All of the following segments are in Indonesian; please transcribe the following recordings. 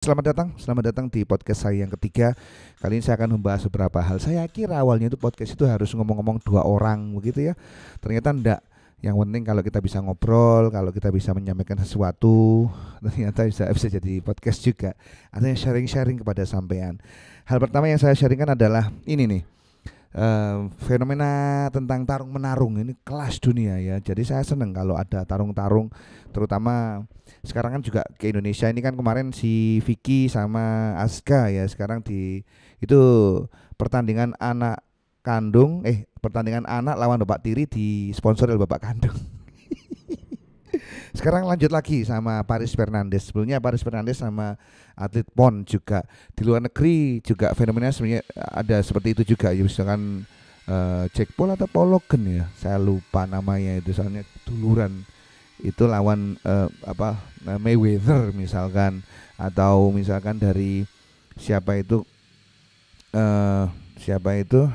Selamat datang di podcast saya yang ketiga. Kali ini saya akan membahas beberapa hal. Saya kira awalnya itu podcast itu harus ngomong-ngomong dua orang begitu ya. Ternyata enggak. Yang penting kalau kita bisa ngobrol, kalau kita bisa menyampaikan sesuatu, ternyata bisa jadi podcast juga. Artinya sharing-sharing kepada sampean. Hal pertama yang saya sharingkan adalah ini nih. Fenomena tentang tarung menarung ini kelas dunia ya. Jadi saya seneng kalau ada tarung-tarung, terutama sekarang kan juga ke Indonesia ini kan kemarin si Vicky sama Aska ya sekarang di itu pertandingan anak pertandingan anak lawan bapak tiri di sponsor oleh bapak kandung. Sekarang lanjut lagi sama Paris Fernandes. Sebelumnya Paris Fernandes sama atlet PON juga. Di luar negeri juga fenomena sebenarnya ada seperti itu juga. Ya misalkan Jack Paul atau Paul Logan ya. Saya lupa namanya itu soalnya duluran. Itu lawan Mayweather misalkan, atau misalkan dari siapa itu eh siapa itu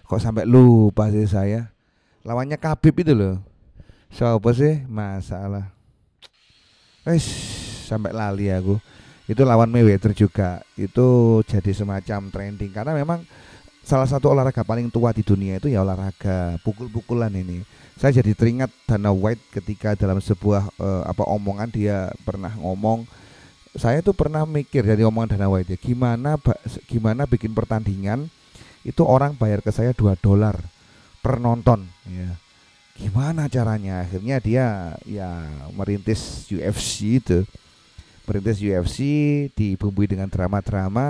kok sampai lupa sih saya. Lawannya Khabib itu loh. Siapa sih? Masalah. Sampai lali aku. Itu lawan Mayweather juga. Itu jadi semacam trending karena memang salah satu olahraga paling tua di dunia itu ya olahraga pukul-pukulan ini. Saya jadi teringat Dana White ketika dalam sebuah omongan dia pernah ngomong, saya tuh pernah mikir dari omongan Dana White ya, gimana bikin pertandingan itu orang bayar ke saya $2 per nonton ya. Gimana caranya? Akhirnya dia ya merintis UFC dibumbui dengan drama-drama,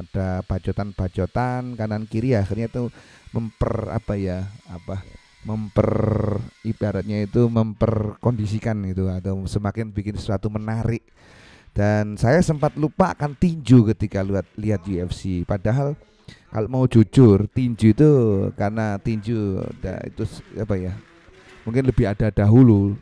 ada bacotan-bacotan kanan kiri, akhirnya tuh memper apa ya apa memper ibaratnya itu memperkondisikan itu atau semakin bikin sesuatu menarik. Dan saya sempat lupa akan tinju ketika lihat UFC, padahal kalau mau jujur tinju itu karena tinju itu apa ya, mungkin lebih ada dahulu,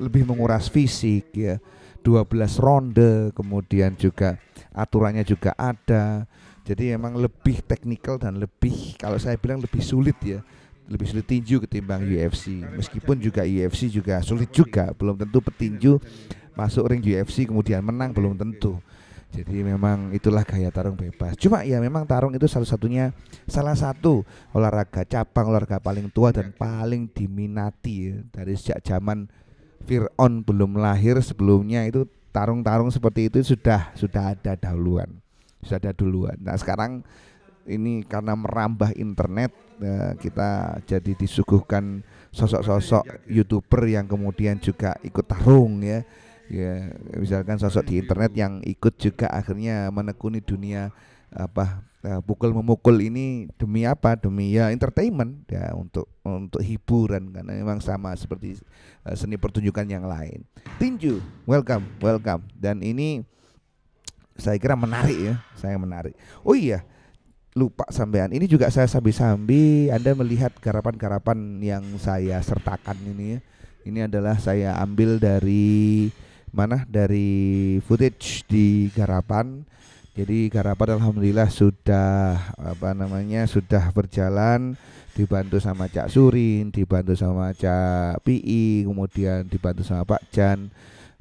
lebih menguras fisik ya, 12 ronde, kemudian juga aturannya juga ada. Jadi emang lebih teknikal dan lebih, kalau saya bilang lebih sulit ya, lebih sulit tinju ketimbang UFC. Meskipun juga UFC juga sulit juga, belum tentu petinju masuk ring UFC kemudian menang, belum tentu. Jadi memang itulah gaya tarung bebas. Cuma ya memang tarung itu salah satu cabang olahraga paling tua dan paling diminati ya. Dari sejak zaman Fir'aun belum lahir, sebelumnya itu tarung-tarung seperti itu sudah ada duluan. Nah sekarang ini karena merambah internet, kita jadi disuguhkan sosok-sosok YouTuber yang kemudian juga ikut tarung ya. Ya, misalkan sosok di internet yang ikut juga akhirnya menekuni dunia pukul memukul ini demi apa? Demi ya entertainment ya, untuk hiburan, karena memang sama seperti seni pertunjukan yang lain. Tinju, welcome. Dan ini saya kira menarik ya, saya menarik. Oh iya, lupa sampean. Ini juga saya sambi-sambi Anda melihat garapan-garapan yang saya sertakan ini ya. Ini adalah saya ambil dari mana? Dari footage di Garapan. Jadi Garapan alhamdulillah sudah sudah berjalan, dibantu sama Cak Surin, dibantu sama Cak PI, kemudian dibantu sama Pak Jan,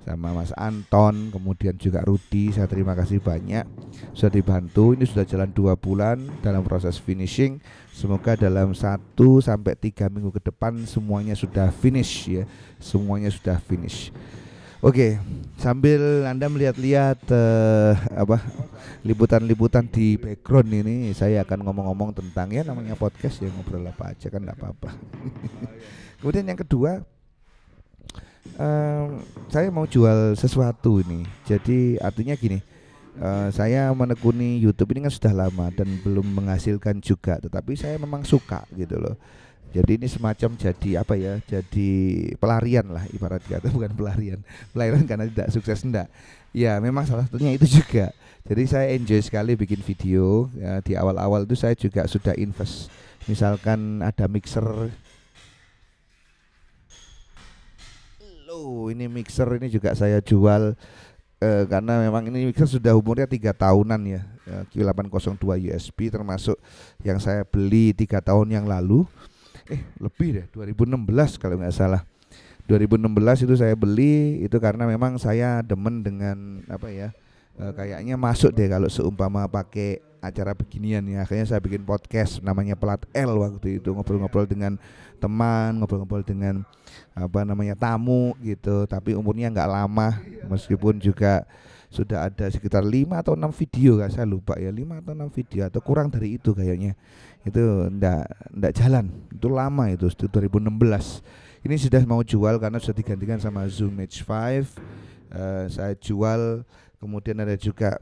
sama Mas Anton, kemudian juga Rudi. Saya terima kasih banyak sudah dibantu. Ini sudah jalan 2 bulan dalam proses finishing. Semoga dalam 1 sampai 3 minggu ke depan semuanya sudah finish ya. Semuanya sudah finish. Oke, sambil Anda melihat-lihat liputan-liputan di background ini, saya akan ngomong-ngomong tentang ya namanya podcast ya, ngobrol apa aja kan enggak apa-apa. Kemudian yang kedua, saya mau jual sesuatu ini. Jadi artinya gini, saya menekuni YouTube ini kan sudah lama dan belum menghasilkan juga, tetapi saya memang suka gitu loh. Jadi ini semacam jadi apa ya? Jadi pelarian lah ibarat kata, bukan pelarian karena tidak sukses enggak. Ya memang salah satunya itu juga. Jadi saya enjoy sekali bikin video. Ya, di awal-awal itu saya juga sudah invest. Misalkan ada mixer. Ini mixer ini juga saya jual, karena memang ini mixer sudah umurnya 3 tahunan ya. Q802 USB termasuk yang saya beli 3 tahun yang lalu. Lebih deh, 2016 kalau nggak salah. 2016 itu saya beli itu karena memang saya demen dengan kayaknya masuk deh kalau seumpama pakai acara beginian ya. Akhirnya saya bikin podcast namanya Plat L waktu itu, ngobrol-ngobrol dengan teman, ngobrol-ngobrol dengan apa namanya tamu gitu, tapi umurnya nggak lama, meskipun juga sudah ada sekitar 5 atau 6 video, kan saya lupa ya, 5 atau 6 video atau kurang dari itu kayaknya. Itu ndak jalan, itu lama, itu 2016. Ini sudah mau jual karena sudah digantikan sama Zoom H5. Saya jual. Kemudian ada juga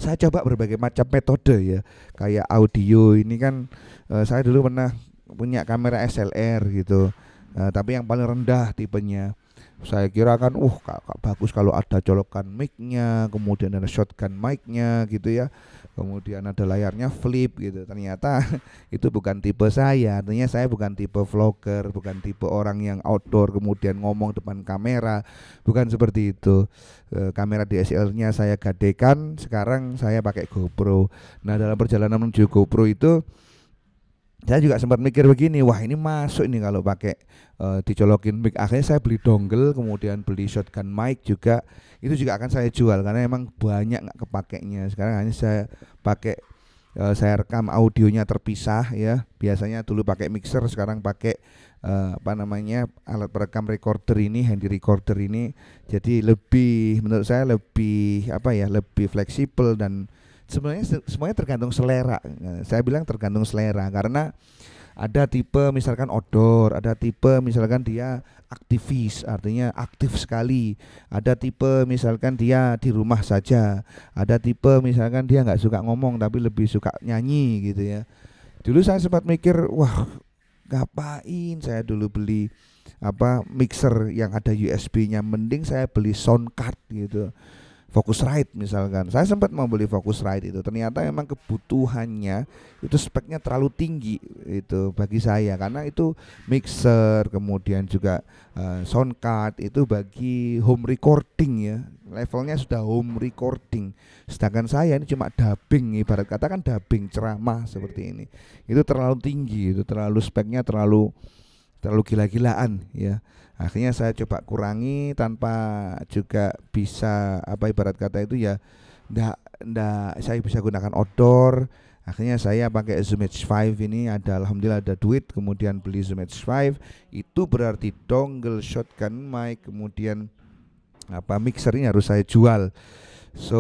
saya coba berbagai macam metode ya, kayak audio ini kan saya dulu pernah punya kamera SLR gitu, tapi yang paling rendah tipenya. Saya kira kan bagus kalau ada colokan mic-nya, kemudian ada shotgun mic-nya gitu ya, kemudian ada layarnya flip gitu. Ternyata itu bukan tipe saya. Artinya saya bukan tipe vlogger, bukan tipe orang yang outdoor kemudian ngomong depan kamera, bukan seperti itu. Kamera DSLR-nya saya gadekan, sekarang saya pakai GoPro. Nah, dalam perjalanan menuju GoPro itu saya juga sempat mikir begini, wah ini masuk ini kalau pakai dicolokin mic. Akhirnya saya beli dongle, kemudian beli shotgun mic juga. Itu juga akan saya jual karena emang banyak nggak kepakainya. Sekarang hanya saya pakai saya rekam audionya terpisah ya. Biasanya dulu pakai mixer, sekarang pakai alat perekam recorder ini, handy recorder ini. Jadi lebih, menurut saya lebih lebih fleksibel, dan sebenarnya semuanya tergantung selera. Saya bilang tergantung selera karena ada tipe misalkan outdoor, ada tipe misalkan dia aktivis, artinya aktif sekali. Ada tipe misalkan dia di rumah saja. Ada tipe misalkan dia nggak suka ngomong tapi lebih suka nyanyi gitu ya. Dulu saya sempat mikir, wah ngapain saya dulu beli mixer yang ada USB-nya, mending saya beli sound card gitu. Focusrite misalkan, saya sempat mau beli Focusrite itu, ternyata memang kebutuhannya itu speknya terlalu tinggi itu bagi saya, karena itu mixer kemudian juga sound card itu bagi home recording ya, levelnya sudah home recording. Sedangkan saya ini cuma dubbing, ibarat kata kan dubbing ceramah seperti ini, itu terlalu tinggi, itu terlalu speknya terlalu gila-gilaan ya. Akhirnya saya coba kurangi tanpa juga bisa ibarat kata itu ya ndak saya bisa gunakan outdoor. Akhirnya saya pakai Zoom H5 ini, alhamdulillah ada duit, kemudian beli Zoom H5. Itu berarti dongle, shotgun mic, kemudian mixer ini harus saya jual. So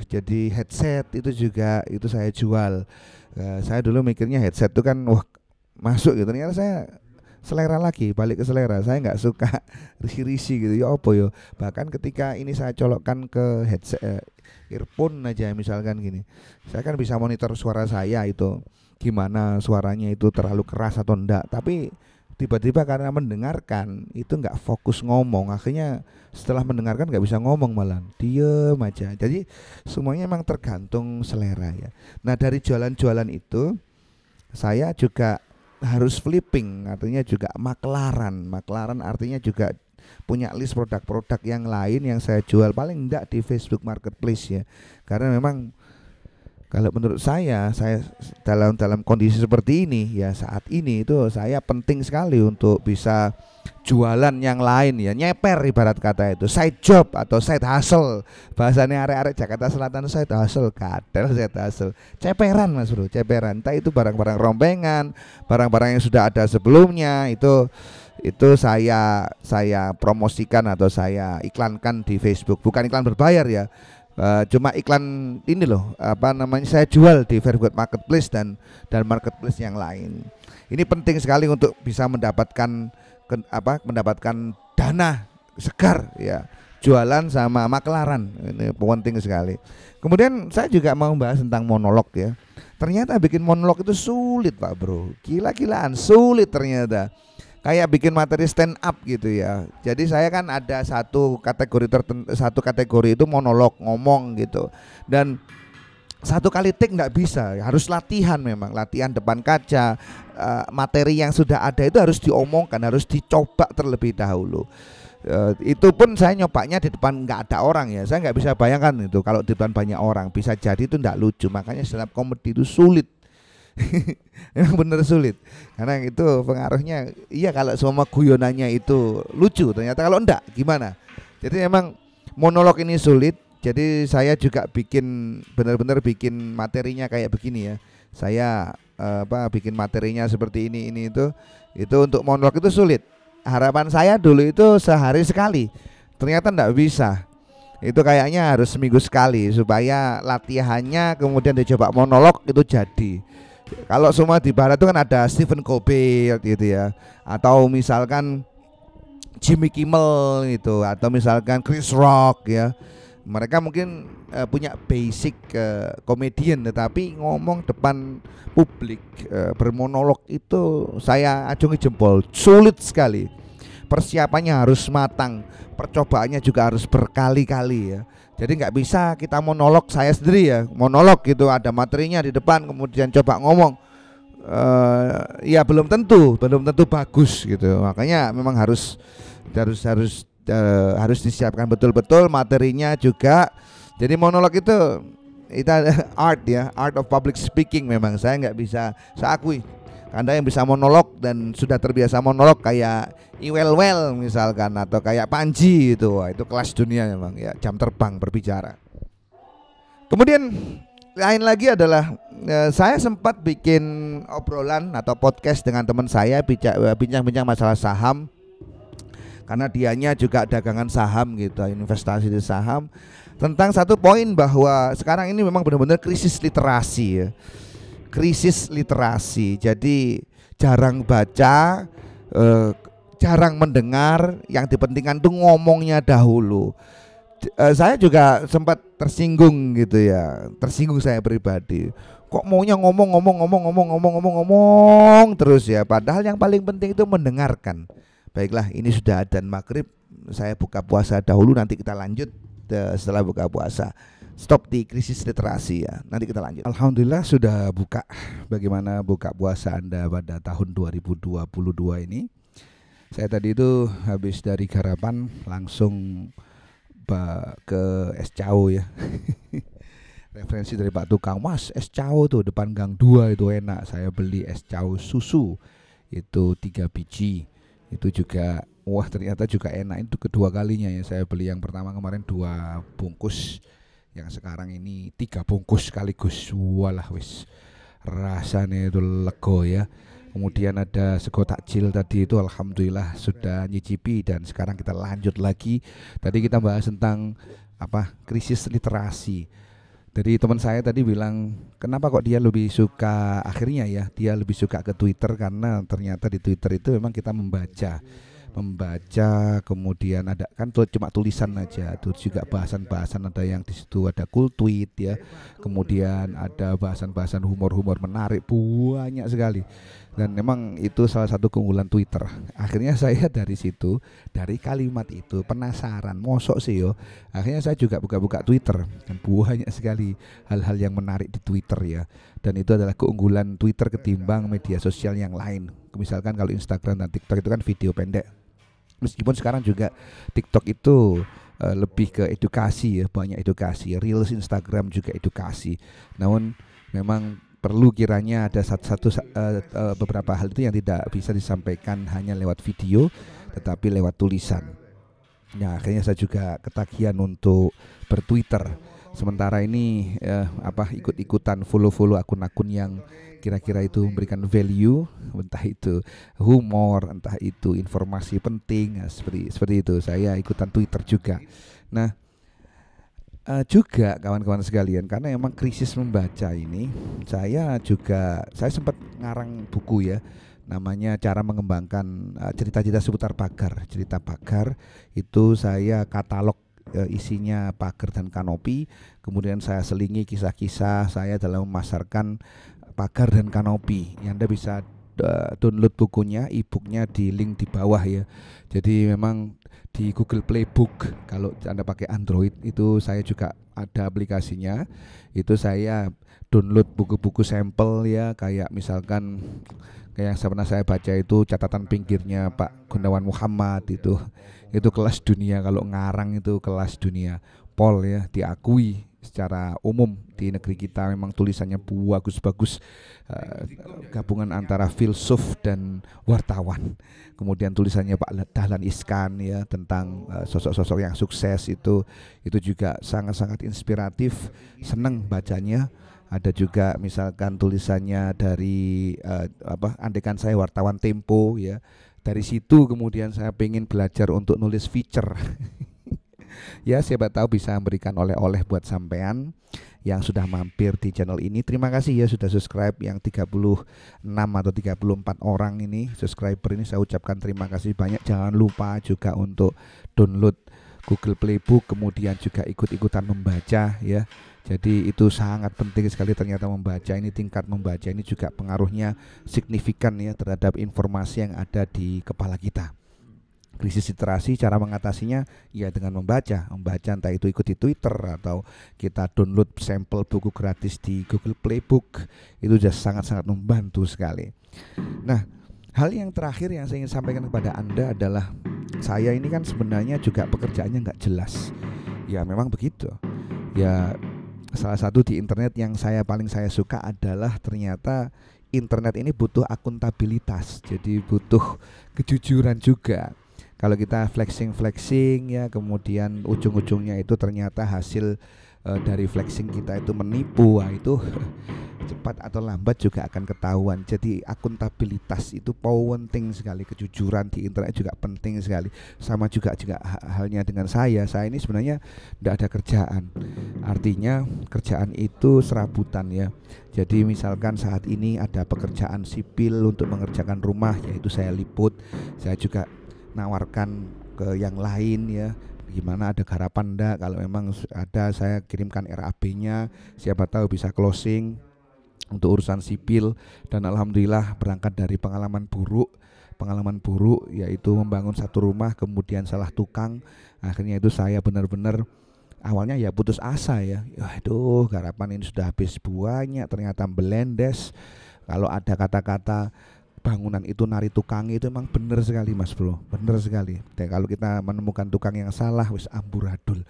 jadi headset itu juga itu saya jual. Saya dulu mikirnya headset itu kan masuk gitu, ternyata saya selera lagi, balik ke selera. Saya nggak suka risi-risi gitu ya, bahkan ketika ini saya colokkan ke headset earphone aja misalkan gini, saya kan bisa monitor suara saya itu gimana, suaranya itu terlalu keras atau enggak. Tapi tiba-tiba karena mendengarkan itu nggak fokus ngomong, akhirnya setelah mendengarkan nggak bisa ngomong, malah diem aja. Jadi semuanya memang tergantung selera ya. Nah, dari jualan-jualan itu saya juga harus flipping, artinya juga maklaran artinya juga punya list produk-produk yang lain yang saya jual paling enggak di Facebook Marketplace ya. Karena memang kalau menurut saya dalam kondisi seperti ini ya, saat ini itu saya penting sekali untuk bisa jualan yang lain ya, nyeper ibarat kata itu, side job atau side hustle, bahasanya arek-arek Jakarta Selatan, side hustle, kadal side hustle, ceperan Mas Bro, ceperan. Entah itu barang-barang rompengan, barang-barang yang sudah ada sebelumnya, itu saya promosikan atau saya iklankan di Facebook, bukan iklan berbayar ya. Cuma iklan ini loh, saya jual di Facebook Marketplace dan marketplace yang lain. Ini penting sekali untuk bisa mendapatkan dana segar ya, jualan sama maklaran, ini penting sekali. Kemudian saya juga mau membahas tentang monolog ya. Ternyata bikin monolog itu sulit Pak Bro, gila-gilaan sulit ternyata. Kayak bikin materi stand up gitu ya. Jadi saya kan ada satu kategori itu monolog, ngomong gitu. Dan satu kali take nggak bisa, harus latihan, memang latihan depan kaca. Materi yang sudah ada itu harus diomongkan, harus dicoba terlebih dahulu. Itu pun saya nyobanya di depan nggak ada orang ya. Saya nggak bisa bayangkan itu kalau di depan banyak orang, bisa jadi itu nggak lucu. Makanya stand up comedy itu sulit. Memang bener sulit, karena itu pengaruhnya. Iya, kalau semua guyonannya itu lucu, ternyata kalau enggak gimana. Jadi memang monolog ini sulit. Jadi saya juga bikin benar-benar bikin materinya kayak begini ya. Saya bikin materinya seperti ini itu untuk monolog itu sulit. Harapan saya dulu itu sehari sekali. Ternyata enggak bisa. Itu kayaknya harus seminggu sekali supaya latihannya kemudian dicoba monolog itu jadi. Kalau semua di barat itu kan ada Stephen Colbert gitu ya, atau misalkan Jimmy Kimmel itu, atau misalkan Chris Rock ya. Mereka mungkin punya basic komedian, tetapi ngomong depan publik bermonolog itu saya acungi jempol, sulit sekali. Persiapannya harus matang, percobaannya juga harus berkali-kali ya. Jadi nggak bisa kita monolog saya sendiri ya, monolog gitu ada materinya di depan kemudian coba ngomong, ya belum tentu bagus gitu. Makanya memang harus disiapkan betul-betul materinya juga. Jadi monolog itu art ya, art of public speaking. Memang saya nggak bisa, saya akui. Anda yang bisa monolog dan sudah terbiasa monolog kayak Iwel misalkan, atau kayak Panji itu, wah, itu kelas dunia memang ya, jam terbang berbicara. Kemudian lain lagi adalah saya sempat bikin obrolan atau podcast dengan teman saya bincang-bincang masalah saham, karena dianya juga dagangan saham gitu, investasi di saham, tentang satu poin bahwa sekarang ini memang benar-benar krisis literasi ya. Krisis literasi. Jadi jarang baca, jarang mendengar, yang dipentingkan tuh ngomongnya dahulu. Saya juga sempat tersinggung gitu ya, tersinggung saya pribadi. Kok maunya ngomong terus ya, padahal yang paling penting itu mendengarkan. Baiklah, ini sudah adzan maghrib, saya buka puasa dahulu, nanti kita lanjut setelah buka puasa. Stop di krisis literasi ya, nanti kita lanjut. Alhamdulillah sudah buka. Bagaimana buka puasa Anda pada tahun 2022 ini? Saya tadi itu habis dari Garapan langsung ke Es Cao ya. Referensi dari Pak Tukang, Mas, Es Cao tuh depan Gang 2 itu enak. Saya beli Es Cao susu itu 3 biji. Itu juga, wah ternyata juga enak. Itu kedua kalinya ya saya beli. Yang pertama kemarin 2 bungkus, yang sekarang ini 3 bungkus sekaligus. Walah wis, rasanya itu lego ya. Kemudian ada sego takjil tadi itu, alhamdulillah sudah nyicipi, dan sekarang kita lanjut lagi. Tadi kita bahas tentang krisis literasi. Jadi teman saya tadi bilang, kenapa kok dia lebih suka, akhirnya ya dia lebih suka ke Twitter, karena ternyata di Twitter itu memang kita membaca, kemudian ada kan cuma tulisan aja, terus juga bahasan-bahasan, ada yang di situ ada cool tweet ya, kemudian ada bahasan-bahasan humor menarik, banyak sekali. Dan memang itu salah satu keunggulan Twitter. Akhirnya saya dari situ, dari kalimat itu penasaran, mosok sih yo. Akhirnya saya juga buka-buka Twitter, dan banyak sekali hal-hal yang menarik di Twitter ya. Dan itu adalah keunggulan Twitter ketimbang media sosial yang lain. Misalkan kalau Instagram dan TikTok itu kan video pendek. Meskipun sekarang juga TikTok itu lebih ke edukasi ya, banyak edukasi. Reels Instagram juga edukasi. Namun memang perlu kiranya ada beberapa hal itu yang tidak bisa disampaikan hanya lewat video, tetapi lewat tulisan. Nah, akhirnya saya juga ketagihan untuk bertwitter. Sementara ini ikut-ikutan follow akun-akun yang kira-kira itu memberikan value, entah itu humor, entah itu informasi penting, seperti itu. Saya ikutan Twitter juga. Nah, juga kawan-kawan sekalian, karena emang krisis membaca ini, saya sempat ngarang buku ya, namanya Cara Mengembangkan Cerita-cerita Seputar Pagar. Cerita pagar itu saya katalog, isinya pagar dan kanopi. Kemudian saya selingi kisah-kisah saya dalam memasarkan pagar dan kanopi. Anda bisa download bukunya, e-booknya di link di bawah ya. Jadi memang di Google Playbook, kalau Anda pakai Android itu saya juga ada aplikasinya. Itu saya download buku-buku sampel ya, kayak misalkan kayak yang pernah saya baca itu catatan pinggirnya Pak Gunawan Muhammad, itu kelas dunia, kalau ngarang itu kelas dunia. Pol ya, diakui secara umum di negeri kita memang tulisannya bagus-bagus, gabungan antara filsuf dan wartawan. Kemudian tulisannya Pak Dahlan Iskan ya tentang sosok-sosok yang sukses itu juga sangat-sangat inspiratif, seneng bacanya. Ada juga misalkan tulisannya dari andekan saya wartawan Tempo ya. Dari situ kemudian saya pengen belajar untuk nulis feature. Ya, siapa tahu bisa memberikan oleh-oleh buat sampean yang sudah mampir di channel ini. Terima kasih ya sudah subscribe yang 36 atau 34 orang ini subscriber ini, saya ucapkan terima kasih banyak. Jangan lupa juga untuk download Google Playbook, kemudian juga ikut-ikutan membaca ya. Jadi itu sangat penting sekali, ternyata membaca ini, tingkat membaca ini juga pengaruhnya signifikan ya terhadap informasi yang ada di kepala kita. Krisis literasi cara mengatasinya ya dengan membaca entah itu ikuti Twitter atau kita download sampel buku gratis di Google Playbook, itu sudah sangat-sangat membantu sekali. Nah, hal yang terakhir yang saya ingin sampaikan kepada Anda adalah saya ini kan sebenarnya juga pekerjaannya nggak jelas. Ya memang begitu. Ya salah satu di internet yang paling saya suka adalah ternyata internet ini butuh akuntabilitas, jadi butuh kejujuran juga. Kalau kita flexing ya, kemudian ujung-ujungnya itu ternyata hasil dari flexing kita itu menipu, itu cepat atau lambat juga akan ketahuan. Jadi akuntabilitas itu penting sekali, kejujuran di internet juga penting sekali. Sama juga halnya dengan saya ini sebenarnya tidak ada kerjaan. Artinya kerjaan itu serabutan ya. Jadi misalkan saat ini ada pekerjaan sipil untuk mengerjakan rumah, yaitu saya liput. Saya juga nawarkan ke yang lain ya, gimana ada garapan enggak, kalau memang ada saya kirimkan RAB-nya, siapa tahu bisa closing untuk urusan sipil. Dan alhamdulillah berangkat dari pengalaman buruk yaitu membangun satu rumah kemudian salah tukang, akhirnya itu saya benar-benar awalnya ya putus asa ya, aduh garapan ini sudah habis banyak, ternyata belendes. Kalau ada kata-kata bangunan itu nari tukang itu emang bener sekali mas bro, bener sekali. Dan kalau kita menemukan tukang yang salah wis amburadul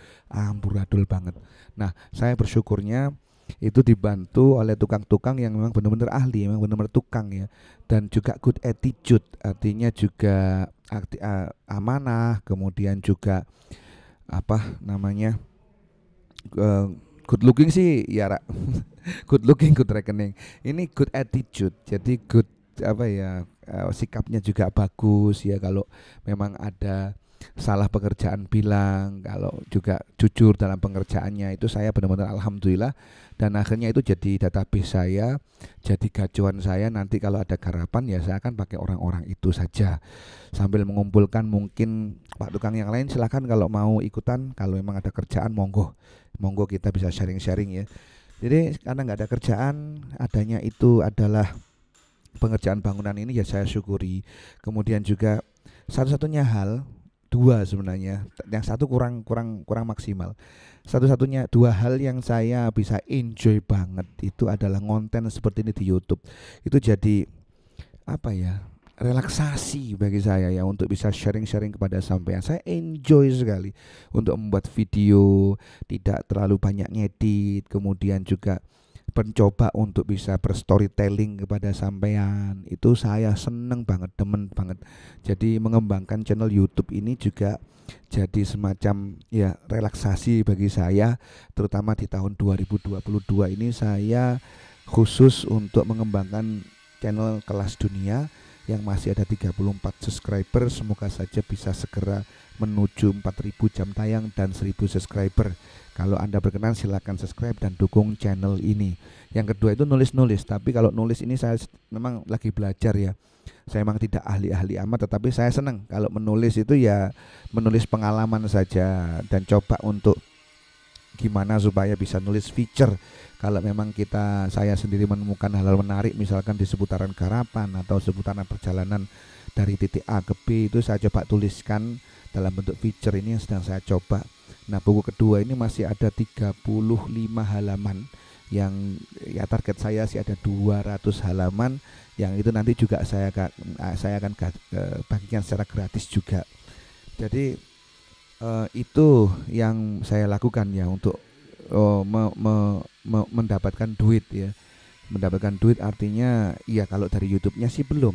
banget. Nah saya bersyukurnya itu dibantu oleh tukang-tukang yang memang benar-benar ahli, memang benar-benar tukang ya, dan juga good attitude, artinya juga amanah, kemudian juga good looking sih ya good looking good reckoning, ini good attitude, jadi good sikapnya juga bagus ya. Kalau memang ada salah pekerjaan bilang, kalau juga jujur dalam pengerjaannya, itu saya benar-benar alhamdulillah. Dan akhirnya itu jadi database saya, jadi gacuan saya. Nanti kalau ada garapan ya saya akan pakai orang-orang itu saja, sambil mengumpulkan mungkin pak tukang yang lain silahkan kalau mau ikutan, kalau memang ada kerjaan monggo kita bisa sharing-sharing ya. Jadi karena nggak ada kerjaan, adanya itu adalah pengerjaan bangunan ini ya saya syukuri. Kemudian juga satu-satunya hal, dua sebenarnya, yang satu kurang maksimal. Satu-satunya dua hal yang saya bisa enjoy banget itu adalah konten seperti ini di YouTube. Itu jadi relaksasi bagi saya ya, untuk bisa sharing-sharing kepada sampean. Saya enjoy sekali untuk membuat video, tidak terlalu banyak ngedit, kemudian juga mencoba untuk bisa berstorytelling kepada sampean. Itu saya seneng banget, demen banget. Jadi mengembangkan channel YouTube ini juga jadi semacam ya relaksasi bagi saya, terutama di tahun 2022 ini saya khusus untuk mengembangkan channel kelas dunia yang masih ada 34 subscriber. Semoga saja bisa segera menuju 4000 jam tayang dan 1000 subscriber. Kalau Anda berkenan silakan subscribe dan dukung channel ini. Yang kedua itu nulis-nulis, tapi kalau nulis ini saya memang lagi belajar ya. Saya memang tidak ahli-ahli amat, tetapi saya senang kalau menulis itu ya menulis pengalaman saja, dan coba untuk gimana supaya bisa nulis feature. Kalau memang saya sendiri menemukan hal-hal menarik, misalkan di seputaran garapan atau seputaran perjalanan dari titik A ke B, itu saya coba tuliskan dalam bentuk feature. Ini yang sedang saya coba. Nah buku kedua ini masih ada 35 halaman, yang target saya sih ada 200 halaman, yang itu nanti juga saya akan bagikan secara gratis juga. Jadi itu yang saya lakukan ya untuk mendapatkan duit ya. Mendapatkan duit artinya ya kalau dari YouTube-nya sih belum.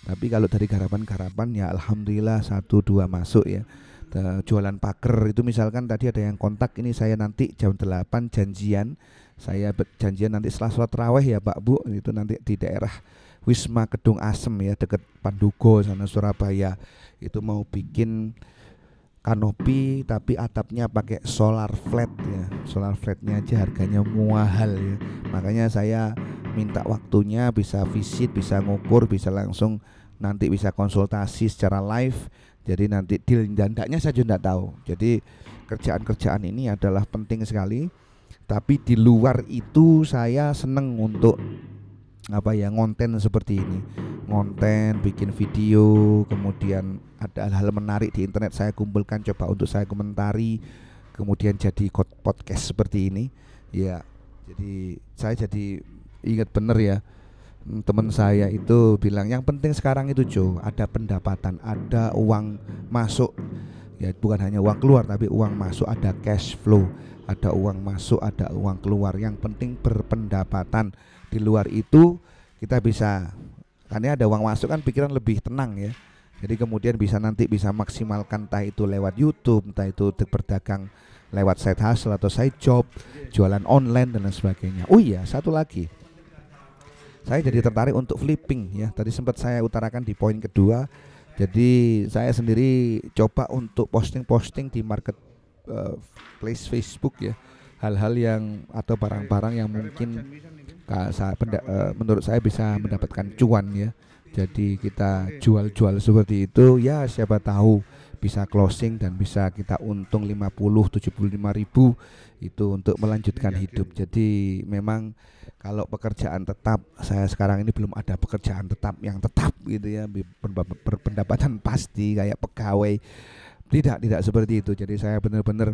Tapi kalau dari garapan-garapan ya alhamdulillah satu dua masuk ya. Jualan paker itu misalkan tadi ada yang kontak, ini saya nanti jam 8 janjian. Saya janjian nanti setelah sholat raweh ya Pak Bu, itu nanti di daerah Wisma Kedung Asem ya, deket Pandugo sana Surabaya. Itu mau bikin kanopi tapi atapnya pakai solar flat ya. Solar flatnya aja harganya mahal ya. Makanya saya minta waktunya, bisa visit, bisa ngukur, bisa langsung nanti bisa konsultasi secara live. Jadi nanti deal dan tidaknya saya juga tidak tahu. Jadi kerjaan-kerjaan ini adalah penting sekali. Tapi di luar itu saya seneng untuk apa ya, ngonten seperti ini, ngonten, bikin video, kemudian ada hal-hal menarik di internet saya kumpulkan, coba untuk saya komentari, kemudian jadi podcast seperti ini ya. Jadi saya jadi ingat bener ya, teman saya itu bilang yang penting sekarang itu Jo, ada pendapatan, ada uang masuk ya, bukan hanya uang keluar tapi uang masuk, ada cash flow, ada uang masuk, ada uang keluar, yang penting berpendapatan. Di luar itu kita bisa, karena ada uang masuk kan pikiran lebih tenang ya. Jadi kemudian bisa nanti bisa maksimalkan, entah itu lewat YouTube, entah itu berdagang lewat side hustle atau side job, jualan online dan lain sebagainya. Oh iya, satu lagi, saya jadi tertarik untuk flipping ya. Tadi sempat saya utarakan di poin kedua. Jadi saya sendiri coba untuk posting-posting di market place Facebook ya, hal-hal yang atau barang-barang yang mungkin menurut saya bisa mendapatkan cuan ya. Jadi kita jual-jual seperti itu ya, siapa tahu bisa closing dan bisa kita untung 50-75 ribu itu untuk melanjutkan hidup. Jadi memang kalau pekerjaan tetap, saya sekarang ini belum ada pekerjaan tetap yang tetap gitu ya, berpendapatan pasti kayak pegawai. Tidak seperti itu. Jadi saya benar-benar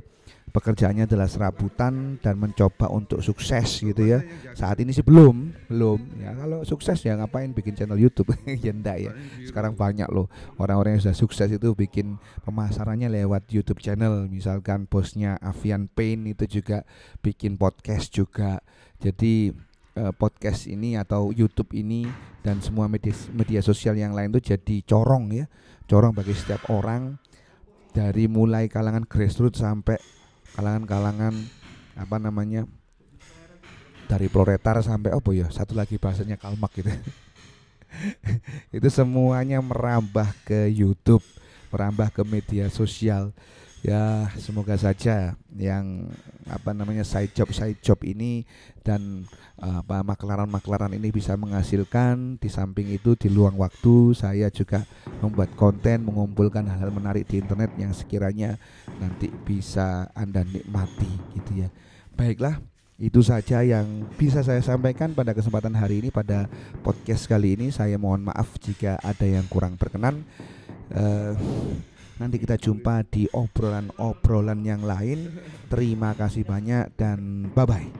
pekerjaannya adalah serabutan dan mencoba untuk sukses gitu ya. Saat ini sih belum ya. Kalau sukses ya ngapain bikin channel YouTube? Ya enggak ya. Sekarang banyak loh orang-orang yang sudah sukses itu bikin pemasarannya lewat YouTube channel. Misalkan bosnya Avian Paint itu juga bikin podcast juga. Jadi podcast ini atau YouTube ini dan semua media sosial yang lain itu jadi corong ya. Corong bagi setiap orang, dari mulai kalangan grassroots sampai kalangan-kalangan apa namanya, dari proletar sampai apa ya, satu lagi bahasanya kalmak gitu. Itu semuanya merambah ke YouTube, merambah ke media sosial. Ya semoga saja yang apa namanya side job ini dan maklaran ini bisa menghasilkan. Di samping itu di luang waktu saya juga membuat konten, mengumpulkan hal-hal menarik di internet yang sekiranya nanti bisa Anda nikmati gitu ya. Baiklah, itu saja yang bisa saya sampaikan pada kesempatan hari ini, pada podcast kali ini. Saya mohon maaf jika ada yang kurang berkenan. Nanti kita jumpa di obrolan-obrolan yang lain. Terima kasih banyak dan bye-bye.